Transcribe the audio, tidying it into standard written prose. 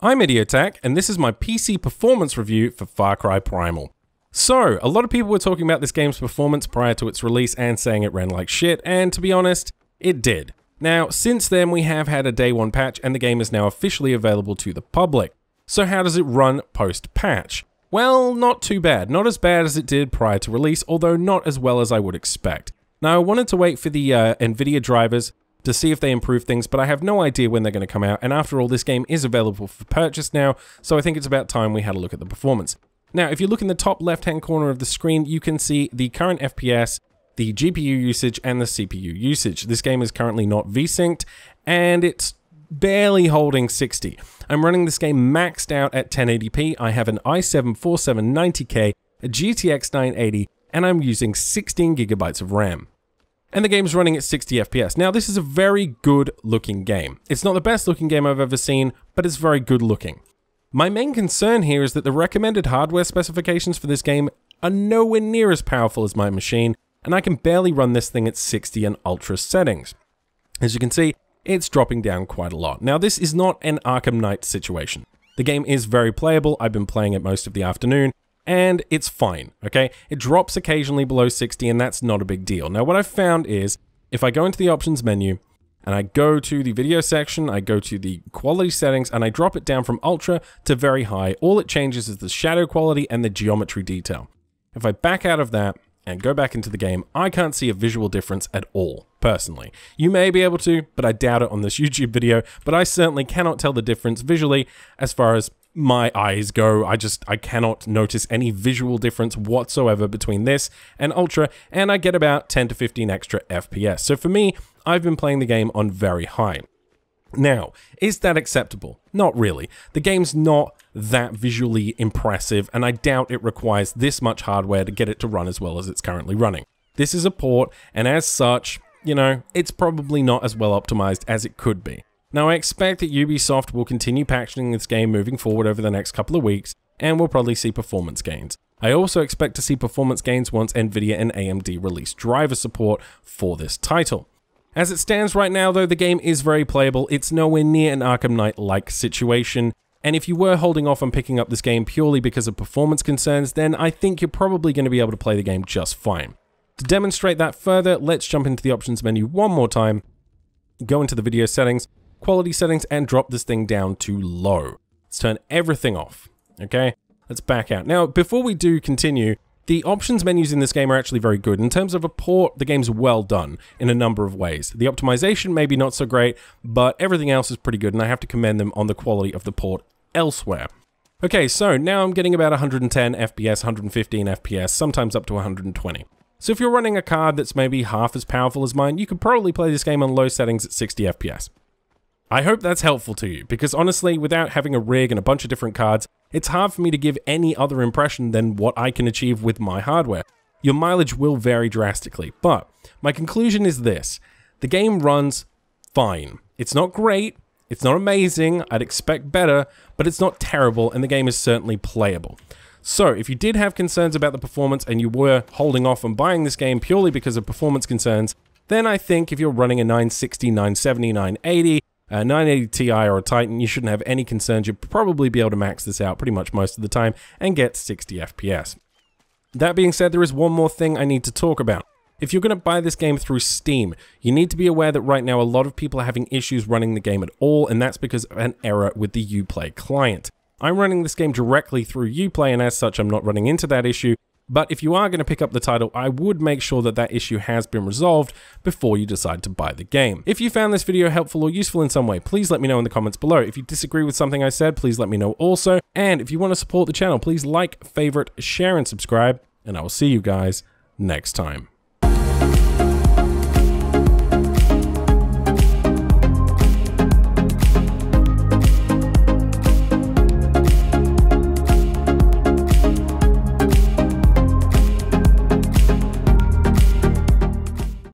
I'm Idiotech, and this is my PC performance review for Far Cry Primal. So, a lot of people were talking about this game's performance prior to its release and saying it ran like shit, and to be honest, it did. Now, since then we have had a day one patch and the game is now officially available to the public. So how does it run post-patch? Well, not too bad. Not as bad as it did prior to release, although not as well as I would expect. Now, I wanted to wait for the NVIDIA drivers to see if they improve things, but I have no idea when they're going to come out, and after all, this game is available for purchase now, so I think it's about time we had a look at the performance. Now, if you look in the top left-hand corner of the screen, you can see the current FPS, the GPU usage, and the CPU usage. This game is currently not V-synced, and it's barely holding 60. I'm running this game maxed out at 1080p. I have an i7-4790K, a GTX 980, and I'm using 16 gigabytes of RAM. And the game's running at 60 FPS. Now, this is a very good looking game. It's not the best looking game I've ever seen, but it's very good looking. My main concern here is that the recommended hardware specifications for this game are nowhere near as powerful as my machine, and I can barely run this thing at 60 and ultra settings. As you can see, it's dropping down quite a lot. Now, this is not an Arkham Knight situation. The game is very playable. I've been playing it most of the afternoon, and it's fine, okay? It drops occasionally below 60, and that's not a big deal. Now, what I've found is, if I go into the options menu, and I go to the video section, I go to the quality settings, and I drop it down from ultra to very high, all it changes is the shadow quality and the geometry detail. If I back out of that, and go back into the game, I can't see a visual difference at all, personally. You may be able to, but I doubt it on this YouTube video, but I certainly cannot tell the difference visually as far as my eyes go. I cannot notice any visual difference whatsoever between this and Ultra, and I get about 10 to 15 extra FPS. So for me, I've been playing the game on very high. Now, is that acceptable? Not really. The game's not that visually impressive, and I doubt it requires this much hardware to get it to run as well as it's currently running. This is a port, and as such, you know, it's probably not as well optimized as it could be. Now, I expect that Ubisoft will continue patching this game moving forward over the next couple of weeks, and we'll probably see performance gains. I also expect to see performance gains once NVIDIA and AMD release driver support for this title. As it stands right now, though, the game is very playable. It's nowhere near an Arkham Knight-like situation, and if you were holding off on picking up this game purely because of performance concerns, then I think you're probably going to be able to play the game just fine. To demonstrate that further, let's jump into the options menu one more time, go into the video settings, quality settings, and drop this thing down to low. Let's turn everything off, okay? Let's back out. Now, before we do continue, the options menus in this game are actually very good. In terms of a port, the game's well done in a number of ways. The optimization maybe not so great, but everything else is pretty good, and I have to commend them on the quality of the port elsewhere. Okay, so now I'm getting about 110 FPS, 115 FPS, sometimes up to 120. So if you're running a card that's maybe half as powerful as mine, you could probably play this game on low settings at 60 FPS. I hope that's helpful to you, because honestly, without having a rig and a bunch of different cards, it's hard for me to give any other impression than what I can achieve with my hardware. Your mileage will vary drastically, but my conclusion is this. The game runs fine. It's not great, it's not amazing, I'd expect better, but it's not terrible, and the game is certainly playable. So, if you did have concerns about the performance and you were holding off on buying this game purely because of performance concerns, then I think if you're running a 960, 970, 980, a 980 Ti or a Titan, you shouldn't have any concerns. You'll probably be able to max this out pretty much most of the time and get 60 FPS. That being said, there is one more thing I need to talk about. If you're going to buy this game through Steam, you need to be aware that right now a lot of people are having issues running the game at all, and that's because of an error with the Uplay client. I'm running this game directly through Uplay, and as such I'm not running into that issue. But if you are going to pick up the title, I would make sure that that issue has been resolved before you decide to buy the game. If you found this video helpful or useful in some way, please let me know in the comments below. If you disagree with something I said, please let me know also. And if you want to support the channel, please like, favorite, share, and subscribe. And I will see you guys next time.